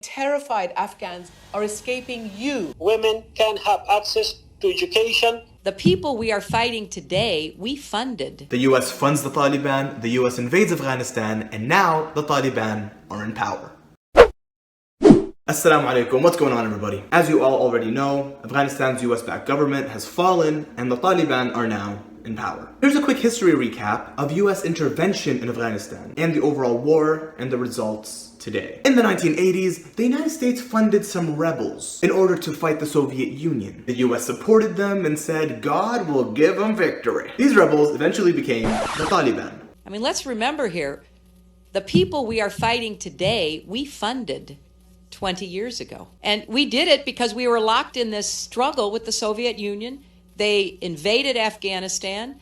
Terrified Afghans are escaping you. Women can have access to education. The people we are fighting today, we funded. The US funds the Taliban, the US invades Afghanistan, and now the Taliban are in power. Assalamu alaikum, what's going on everybody? As you all already know, Afghanistan's US-backed government has fallen and the Taliban are now in power. Here's a quick history recap of US intervention in Afghanistan and the overall war and the results today. In the 1980s, the United States funded some rebels in order to fight the Soviet Union. The US supported them and said, God will give them victory. These rebels eventually became the Taliban. I mean, let's remember here, the people we are fighting today, we funded 20 years ago. And we did it because we were locked in this struggle with the Soviet Union. They invaded Afghanistan,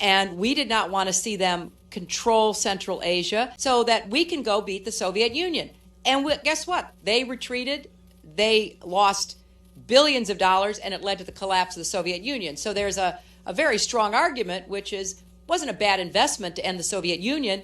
and we did not want to see them control Central Asia so that we can go beat the Soviet Union. And guess what? They retreated. They lost billions of dollars, and it led to the collapse of the Soviet Union. So there's a very strong argument, which is, wasn't a bad investment to end the Soviet Union,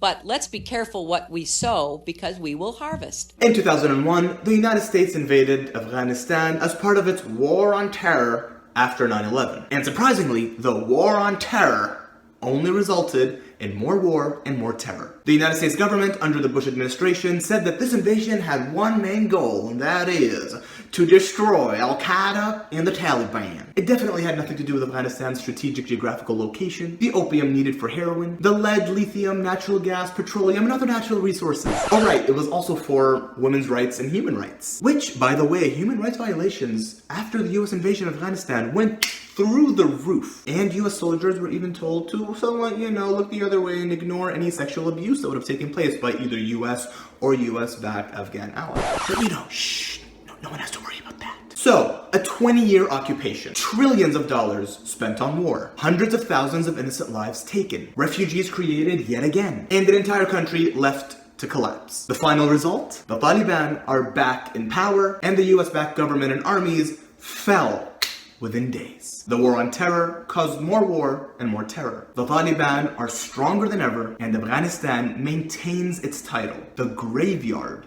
but let's be careful what we sow because we will harvest. In 2001, the United States invaded Afghanistan as part of its war on terror after 9/11. And surprisingly, the war on terror only resulted in more war and more terror. The United States government under the Bush administration said that this invasion had one main goal, and that is to destroy Al-Qaeda and the Taliban. It definitely had nothing to do with Afghanistan's strategic geographical location, the opium needed for heroin, the lead, lithium, natural gas, petroleum, and other natural resources. Alright, it was also for women's rights and human rights. Which, by the way, human rights violations after the US invasion of Afghanistan went through the roof. And US soldiers were even told to somewhat, look the other way and ignore any sexual abuse that would have taken place by either US or US-backed Afghan allies. But shh, no one has to worry about that. So, a 20-year occupation, trillions of dollars spent on war, hundreds of thousands of innocent lives taken, refugees created yet again, and an entire country left to collapse. The final result? The Taliban are back in power, and the US-backed government and armies fell within days. The war on terror caused more war and more terror. The Taliban are stronger than ever, and Afghanistan maintains its title, the graveyard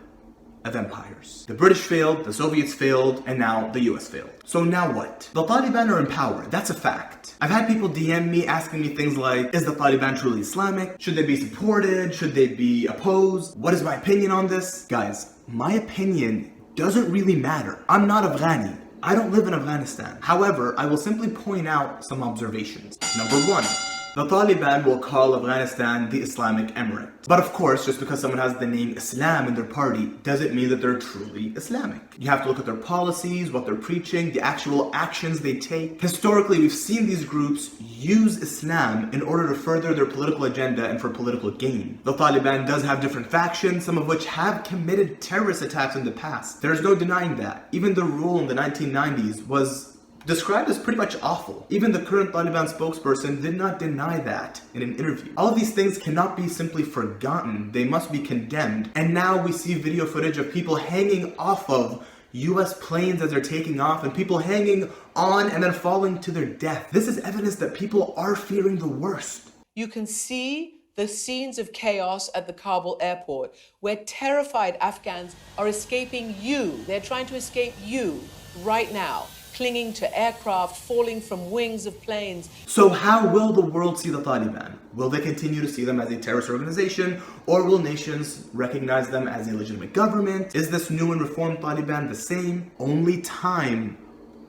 of empires. The British failed, the Soviets failed, and now the US failed. So now what? The Taliban are in power, that's a fact. I've had people DM me asking me things like, is the Taliban truly Islamic? Should they be supported? Should they be opposed? What is my opinion on this? Guys, my opinion doesn't really matter. I'm not Afghani. I don't live in Afghanistan. However, I will simply point out some observations. Number one, the Taliban will call Afghanistan the Islamic Emirate. But of course, just because someone has the name Islam in their party doesn't mean that they're truly Islamic. You have to look at their policies, what they're preaching, the actual actions they take. Historically, we've seen these groups use Islam in order to further their political agenda and for political gain. The Taliban does have different factions, some of which have committed terrorist attacks in the past. There's no denying that. Even the rule in the 1990s was described as pretty much awful. Even the current Taliban spokesperson did not deny that in an interview. All of these things cannot be simply forgotten. They must be condemned. And now we see video footage of people hanging off of US planes as they're taking off and people hanging on and then falling to their death. This is evidence that people are fearing the worst. You can see the scenes of chaos at the Kabul airport where terrified Afghans are escaping you. They're trying to escape you right now, clinging to aircraft, falling from wings of planes. So how will the world see the Taliban? Will they continue to see them as a terrorist organization, or will nations recognize them as a legitimate government? Is this new and reformed Taliban the same? Only time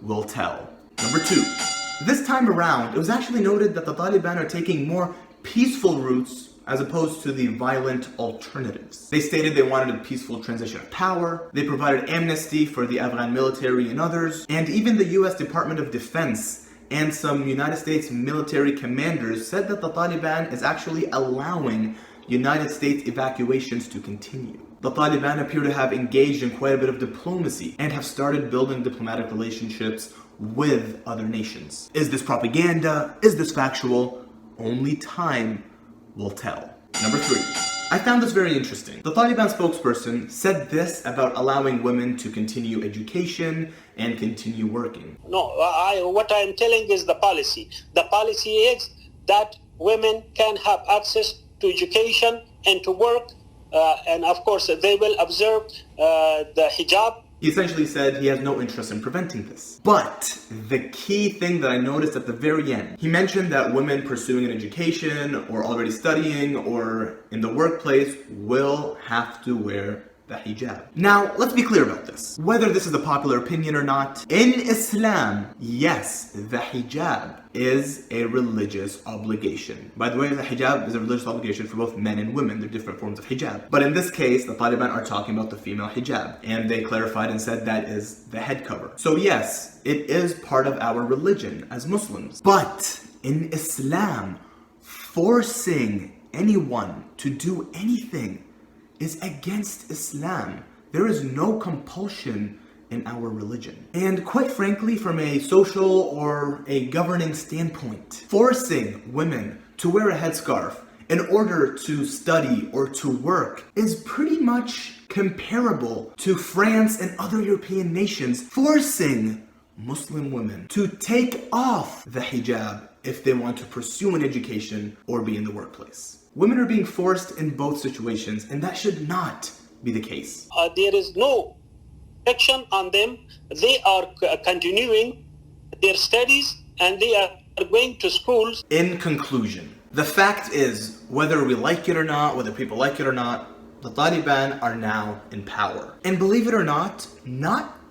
will tell. Number two, this time around, it was actually noted that the Taliban are taking more peaceful routes as opposed to the violent alternatives. They stated they wanted a peaceful transition of power, they provided amnesty for the Afghan military and others, and even the US Department of Defense and some United States military commanders said that the Taliban is actually allowing United States evacuations to continue. The Taliban appear to have engaged in quite a bit of diplomacy and have started building diplomatic relationships with other nations. Is this propaganda? Is this factual? Only time will tell. Number three, I found this very interesting. The Taliban spokesperson said this about allowing women to continue education and continue working. No, what I am telling is the policy. The policy is that women can have access to education and to work and of course they will observe the hijab. He essentially said he has no interest in preventing this. But the key thing that I noticed at the very end, he mentioned that women pursuing an education or already studying or in the workplace will have to wear the hijab. Now, let's be clear about this. Whether this is a popular opinion or not, in Islam, yes, the hijab is a religious obligation. By the way, the hijab is a religious obligation for both men and women. They're different forms of hijab. But in this case, the Taliban are talking about the female hijab. And they clarified and said that is the head cover. So yes, it is part of our religion as Muslims. But in Islam, forcing anyone to do anything is against Islam. There is no compulsion in our religion. And quite frankly, from a social or a governing standpoint, forcing women to wear a headscarf in order to study or to work is pretty much comparable to France and other European nations forcing Muslim women to take off the hijab if they want to pursue an education or be in the workplace. Women are being forced in both situations, and that should not be the case. There is no action on them. They are continuing their studies and they are going to schools. In conclusion, the fact is, whether we like it or not, whether people like it or not, the Taliban are now in power. And believe it or not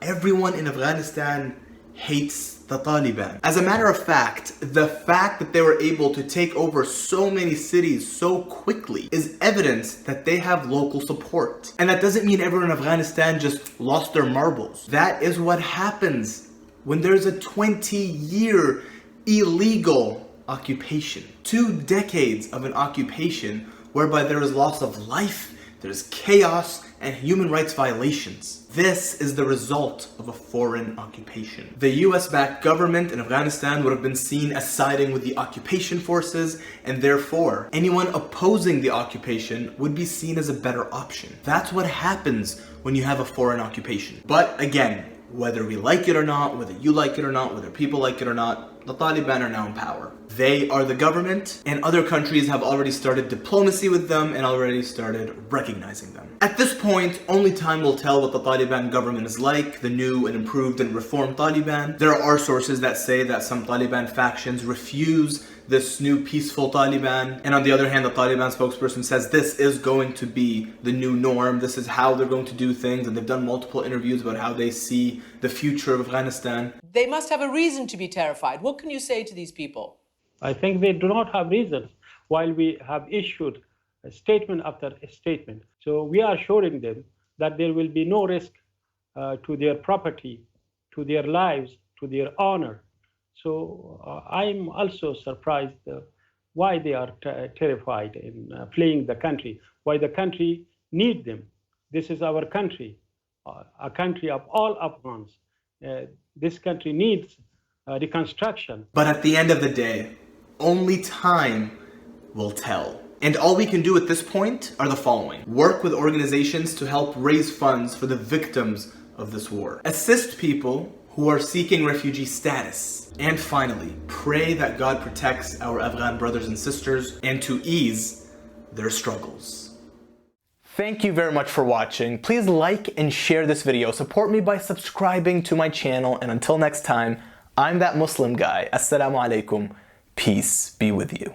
everyone in Afghanistan hates the Taliban. As a matter of fact, the fact that they were able to take over so many cities so quickly is evidence that they have local support. And that doesn't mean everyone in Afghanistan just lost their marbles. That is what happens when there's a 20-year illegal occupation. 2 decades of an occupation whereby there is loss of life, there's chaos, and human rights violations. This is the result of a foreign occupation. The US-backed government in Afghanistan would have been seen as siding with the occupation forces, and therefore, anyone opposing the occupation would be seen as a better option. That's what happens when you have a foreign occupation. But again, whether we like it or not, whether you like it or not, whether people like it or not, the Taliban are now in power. They are the government, and other countries have already started diplomacy with them and already started recognizing them. At this point, only time will tell what the Taliban government is like, the new and improved and reformed Taliban. There are sources that say that some Taliban factions refuse this new peaceful Taliban, and on the other hand, the Taliban spokesperson says this is going to be the new norm, this is how they're going to do things, and they've done multiple interviews about how they see the future of Afghanistan. They must have a reason to be terrified. What can you say to these people? I think they do not have reasons, while we have issued a statement after a statement. So we are assuring them that there will be no risk to their property, to their lives, to their honor. So I'm also surprised why they are terrified in fleeing the country, why the country needs them. This is our country, a country of all Afghans. This country needs reconstruction. But at the end of the day, only time will tell. And all we can do at this point are the following. Work with organizations to help raise funds for the victims of this war. Assist people who are seeking refugee status. And finally, pray that God protects our Afghan brothers and sisters and to ease their struggles. Thank you very much for watching. Please like and share this video. Support me by subscribing to my channel. And until next time, I'm that Muslim guy. Assalamu alaikum. Peace be with you.